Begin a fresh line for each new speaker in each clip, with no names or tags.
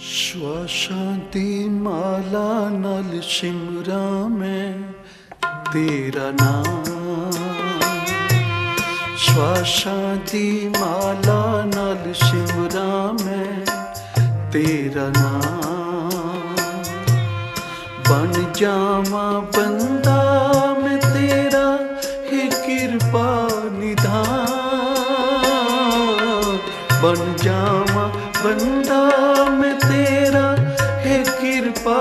शांति माला नल शिमरा में तेरा नाम, शांति माला नल शिमरा में तेरा नाम। बन जावा बंदा में तेरा ही कृपा निधान, बन जावा बंदा में तेरा है कृपा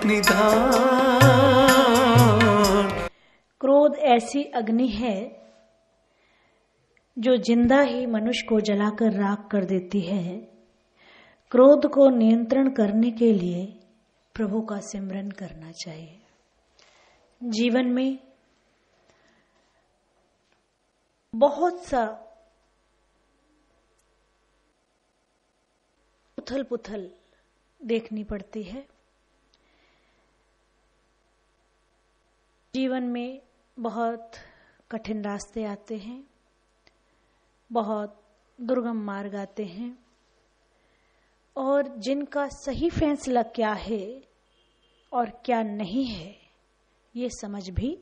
निधान।
क्रोध ऐसी अग्नि है जो जिंदा ही मनुष्य को जलाकर राख कर देती है। क्रोध को नियंत्रण करने के लिए प्रभु का सिमरन करना चाहिए। जीवन में बहुत सा उथल पुथल देखनी पड़ती है। जीवन में बहुत कठिन रास्ते आते हैं, बहुत दुर्गम मार्ग आते हैं, और जिनका सही फैसला क्या है और क्या नहीं है ये समझ भी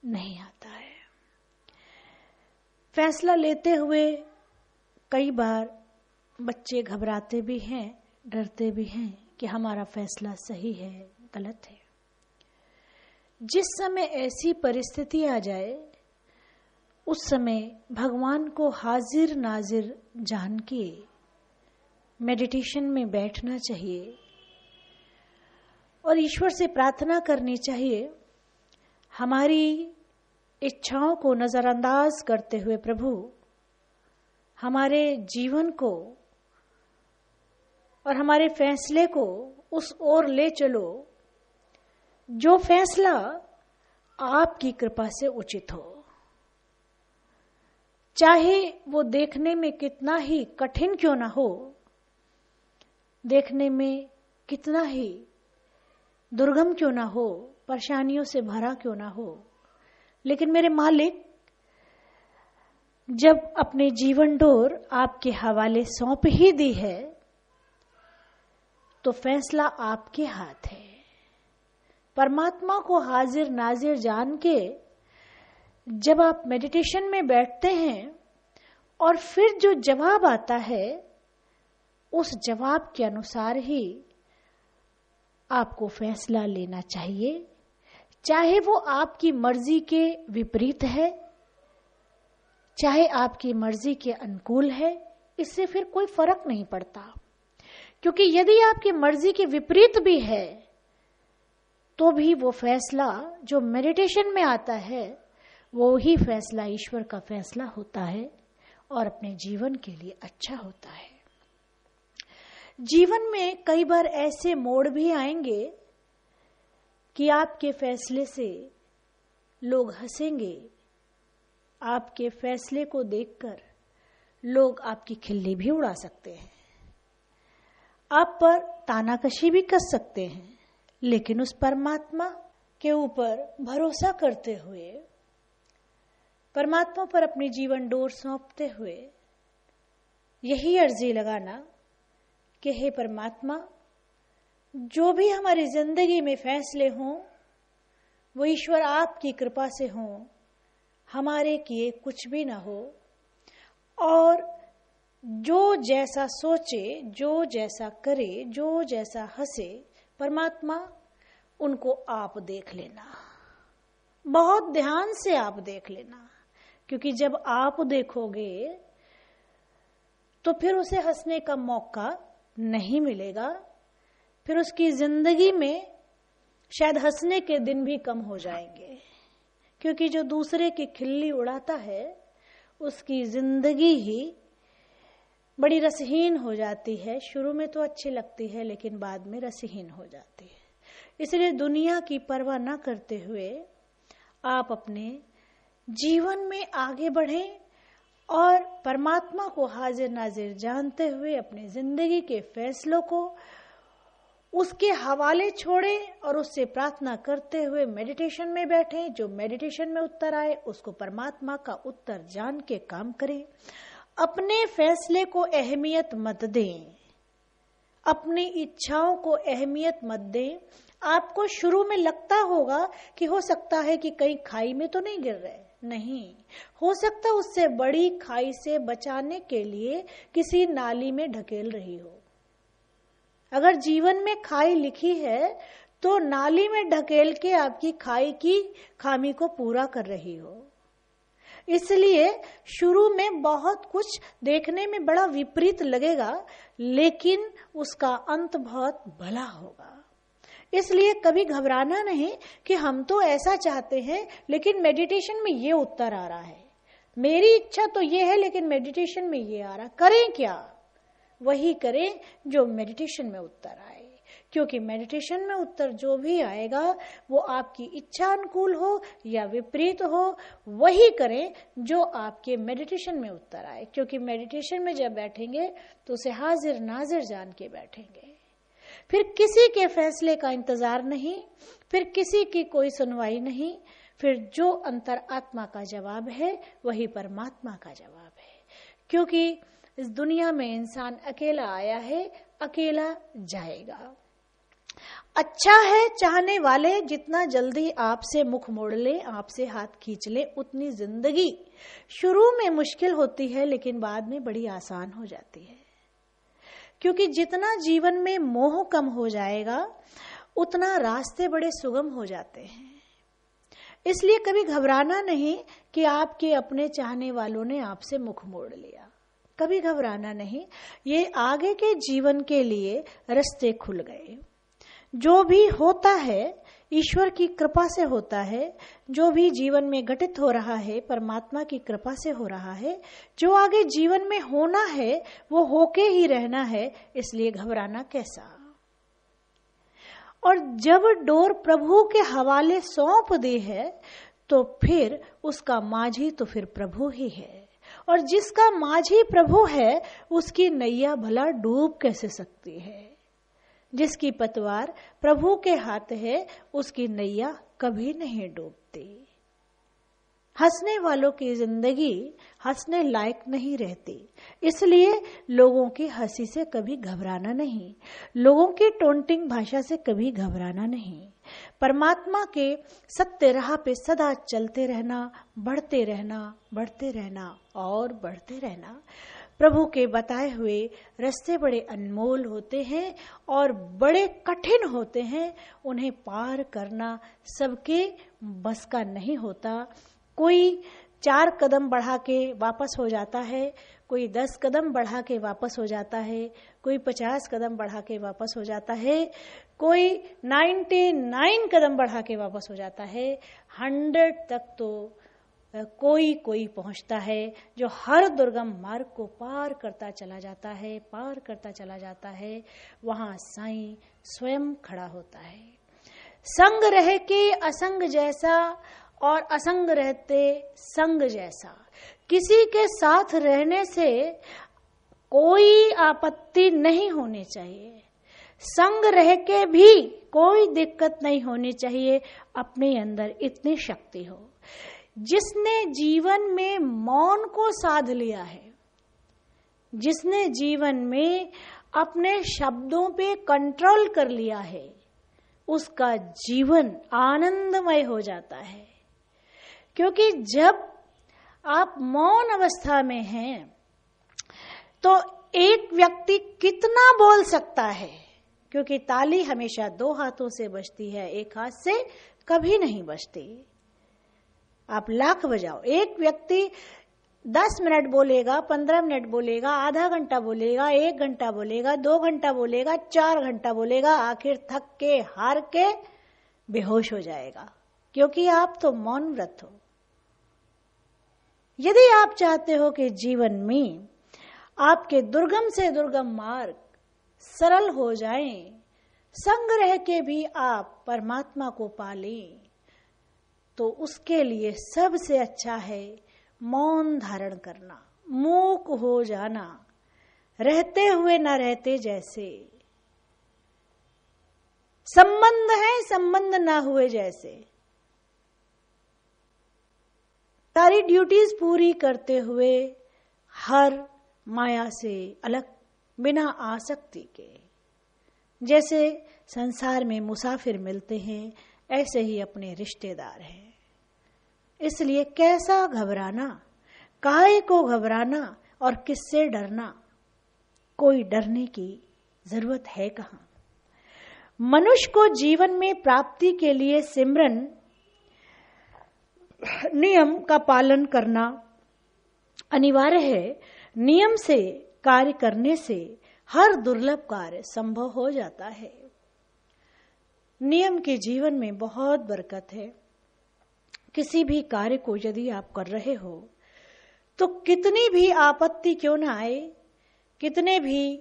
नहीं आता है। फैसला लेते हुए कई बार बच्चे घबराते भी हैं, डरते भी हैं कि हमारा फैसला सही है गलत है। जिस समय ऐसी परिस्थिति आ जाए उस समय भगवान को हाजिर नाजिर जान के मेडिटेशन में बैठना चाहिए और ईश्वर से प्रार्थना करनी चाहिए, हमारी इच्छाओं को नजरअंदाज करते हुए प्रभु हमारे जीवन को और हमारे फैसले को उस ओर ले चलो जो फैसला आपकी कृपा से उचित हो। चाहे वो देखने में कितना ही कठिन क्यों ना हो, देखने में कितना ही दुर्गम क्यों ना हो, परेशानियों से भरा क्यों ना हो, लेकिन मेरे मालिक जब अपने जीवन डोर आपके हवाले सौंप ही दी है तो फैसला आपके हाथ है। परमात्मा को हाजिर नाजिर जान के जब आप मेडिटेशन में बैठते हैं और फिर जो जवाब आता है उस जवाब के अनुसार ही आपको फैसला लेना चाहिए, चाहे वो आपकी मर्जी के विपरीत है चाहे आपकी मर्जी के अनुकूल है, इससे फिर कोई फर्क नहीं पड़ता। क्योंकि यदि आपकी मर्जी के विपरीत भी है तो भी वो फैसला जो मेडिटेशन में आता है वो ही फैसला ईश्वर का फैसला होता है और अपने जीवन के लिए अच्छा होता है। जीवन में कई बार ऐसे मोड़ भी आएंगे कि आपके फैसले से लोग हंसेंगे, आपके फैसले को देखकर लोग आपकी खिल्ली भी उड़ा सकते हैं, आप पर तानाकशी भी कर सकते हैं, लेकिन उस परमात्मा के ऊपर भरोसा करते हुए, परमात्मा पर अपनी जीवन डोर सौंपते हुए यही अर्जी लगाना कि हे परमात्मा, जो भी हमारी जिंदगी में फैसले हों वो ईश्वर आपकी कृपा से हों, हमारे किए कुछ भी ना हो, और जो जैसा सोचे, जो जैसा करे, जो जैसा हंसे, परमात्मा उनको आप देख लेना, बहुत ध्यान से आप देख लेना। क्योंकि जब आप देखोगे तो फिर उसे हंसने का मौका नहीं मिलेगा, फिर उसकी जिंदगी में शायद हंसने के दिन भी कम हो जाएंगे। क्योंकि जो दूसरे की खिल्ली उड़ाता है उसकी जिंदगी ही बड़ी रसहीन हो जाती है। शुरू में तो अच्छी लगती है लेकिन बाद में रसहीन हो जाती है। इसलिए दुनिया की परवाह न करते हुए आप अपने जीवन में आगे बढ़ें और परमात्मा को हाजिर नाजिर जानते हुए अपने जिंदगी के फैसलों को उसके हवाले छोड़ें और उससे प्रार्थना करते हुए मेडिटेशन में बैठें। जो मेडिटेशन में उत्तर आए उसको परमात्मा का उत्तर जान के काम करें। अपने फैसले को अहमियत मत दें, अपनी इच्छाओं को अहमियत मत दें। आपको शुरू में लगता होगा कि हो सकता है कि कहीं खाई में तो नहीं गिर रहे, नहीं, हो सकता है उससे बड़ी खाई से बचाने के लिए किसी नाली में ढकेल रही हो। अगर जीवन में खाई लिखी है तो नाली में ढकेल के आपकी खाई की खामी को पूरा कर रही हो। इसलिए शुरू में बहुत कुछ देखने में बड़ा विपरीत लगेगा, लेकिन उसका अंत बहुत भला होगा। इसलिए कभी घबराना नहीं कि हम तो ऐसा चाहते हैं लेकिन मेडिटेशन में ये उत्तर आ रहा है, मेरी इच्छा तो ये है लेकिन मेडिटेशन में ये आ रहा, करें क्या? वही करें जो मेडिटेशन में उत्तर आए, क्योंकि मेडिटेशन में उत्तर जो भी आएगा वो आपकी इच्छा अनुकूल हो या विपरीत हो, वही करें जो आपके मेडिटेशन में उत्तर आए। क्योंकि मेडिटेशन में जब बैठेंगे तो उसे हाजिर नाजिर जान के बैठेंगे, फिर किसी के फैसले का इंतजार नहीं, फिर किसी की कोई सुनवाई नहीं, फिर जो अंतर आत्मा का जवाब है वही परमात्मा का जवाब है। क्योंकि इस दुनिया में इंसान अकेला आया है, अकेला जाएगा। अच्छा है चाहने वाले जितना जल्दी आपसे मुख मोड़ ले, आपसे हाथ खींच ले, उतनी जिंदगी शुरू में मुश्किल होती है लेकिन बाद में बड़ी आसान हो जाती है। क्योंकि जितना जीवन में मोह कम हो जाएगा उतना रास्ते बड़े सुगम हो जाते हैं। इसलिए कभी घबराना नहीं कि आपके अपने चाहने वालों ने आपसे मुख मोड़ लिया, कभी घबराना नहीं। ये आगे के जीवन के लिए रास्ते खुल गए। जो भी होता है ईश्वर की कृपा से होता है, जो भी जीवन में घटित हो रहा है परमात्मा की कृपा से हो रहा है। जो आगे जीवन में होना है वो होके ही रहना है, इसलिए घबराना कैसा। और जब डोर प्रभु के हवाले सौंप दी है तो फिर उसका माझी तो फिर प्रभु ही है, और जिसका माझी प्रभु है उसकी नैया भला डूब कैसे सकती है। जिसकी पतवार प्रभु के हाथ है उसकी नैया कभी नहीं डूबती। हंसने वालों की जिंदगी हंसने लायक नहीं रहती, इसलिए लोगों की हंसी से कभी घबराना नहीं, लोगों की टोंटिंग भाषा से कभी घबराना नहीं। परमात्मा के सत्य राह पे सदा चलते रहना, बढ़ते रहना, बढ़ते रहना और बढ़ते रहना। प्रभु के बताए हुए रास्ते बड़े अनमोल होते हैं और बड़े कठिन होते हैं, उन्हें पार करना सबके बस का नहीं होता। कोई 4 कदम बढ़ा के वापस हो जाता है, कोई 10 कदम बढ़ा के वापस हो जाता है, कोई 50 कदम बढ़ा के वापस हो जाता है, कोई 99 कदम बढ़ा के वापस हो जाता है। 100 तक तो कोई पहुंचता है, जो हर दुर्गम मार्ग को पार करता चला जाता है, पार करता चला जाता है। वहां साईं स्वयं खड़ा होता है। संग रह के असंग जैसा और असंग रहते संग जैसा। किसी के साथ रहने से कोई आपत्ति नहीं होनी चाहिए, संग रह के भी कोई दिक्कत नहीं होनी चाहिए। अपने अंदर इतनी शक्ति हो। जिसने जीवन में मौन को साध लिया है, जिसने जीवन में अपने शब्दों पे कंट्रोल कर लिया है, उसका जीवन आनंदमय हो जाता है। क्योंकि जब आप मौन अवस्था में हैं तो एक व्यक्ति कितना बोल सकता है, क्योंकि ताली हमेशा 2 हाथों से बजती है, एक हाथ से कभी नहीं बजती। आप लाख बजाओ, एक व्यक्ति 10 मिनट बोलेगा, 15 मिनट बोलेगा, आधा घंटा बोलेगा, 1 घंटा बोलेगा, 2 घंटा बोलेगा, 4 घंटा बोलेगा, आखिर थक के हार के बेहोश हो जाएगा, क्योंकि आप तो मौन व्रत हो। यदि आप चाहते हो कि जीवन में आपके दुर्गम से दुर्गम मार्ग सरल हो जाएं, संग रह के भी आप परमात्मा को पालें, तो उसके लिए सबसे अच्छा है मौन धारण करना, मूक हो जाना, रहते हुए न रहते जैसे, संबंध है संबंध ना हुए जैसे, सारी ड्यूटीज पूरी करते हुए हर माया से अलग, बिना आसक्ति के। जैसे संसार में मुसाफिर मिलते हैं, ऐसे ही अपने रिश्तेदार हैं। इसलिए कैसा घबराना, काहे को घबराना और किससे डरना? कोई डरने की जरूरत है कहां? मनुष्य को जीवन में प्राप्ति के लिए सिमरन नियम का पालन करना अनिवार्य है। नियम से कार्य करने से हर दुर्लभ कार्य संभव हो जाता है। नियम के जीवन में बहुत बरकत है। किसी भी कार्य को यदि आप कर रहे हो तो कितनी भी आपत्ति क्यों ना आए, कितने भी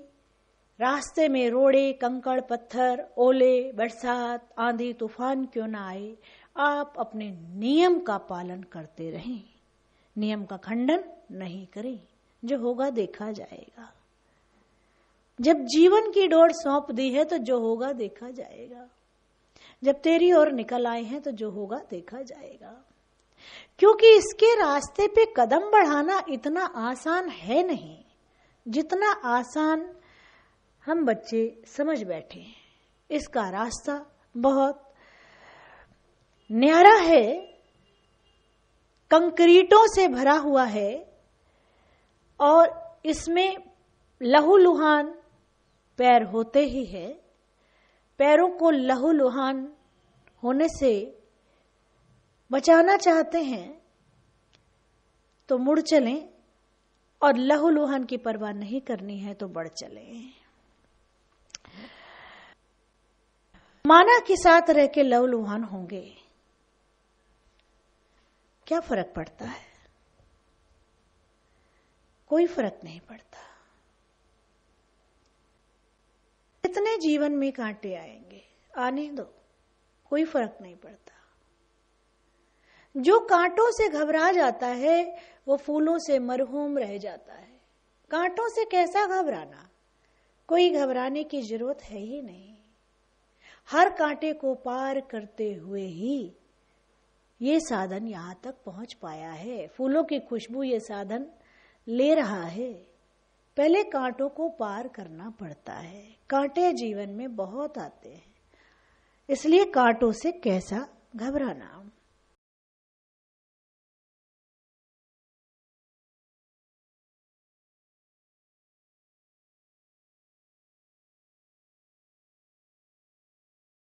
रास्ते में रोड़े, कंकड़, पत्थर, ओले, बरसात, आंधी, तूफान क्यों ना आए, आप अपने नियम का पालन करते रहें, नियम का खंडन नहीं करें। जो होगा देखा जाएगा। जब जीवन की डोर सौंप दी है तो जो होगा देखा जाएगा। जब तेरी ओर निकल आए हैं तो जो होगा देखा जाएगा। क्योंकि इसके रास्ते पे कदम बढ़ाना इतना आसान है नहीं जितना आसान हम बच्चे समझ बैठे हैं। इसका रास्ता बहुत न्यारा है, कंक्रीटों से भरा हुआ है और इसमें लहूलुहान पैर होते ही है। पैरों को लहूलुहान होने से बचाना चाहते हैं तो मुड़ चलें, और लहूलुहान की परवाह नहीं करनी है तो बढ़ चलें। माना के साथ रह के लहूलुहान होंगे, क्या फर्क पड़ता है? कोई फर्क नहीं पड़ता। इतने जीवन में कांटे आएंगे, आने दो, कोई फर्क नहीं पड़ता। जो कांटों से घबरा जाता है वो फूलों से मरहूम रह जाता है। कांटों से कैसा घबराना? कोई घबराने की जरूरत है ही नहीं। हर कांटे को पार करते हुए ही ये साधन यहां तक पहुंच पाया है। फूलों की खुशबू ये साधन ले रहा है। पहले कांटों को पार करना पड़ता है। कांटे जीवन में बहुत आते हैं, इसलिए कांटों से कैसा घबराना।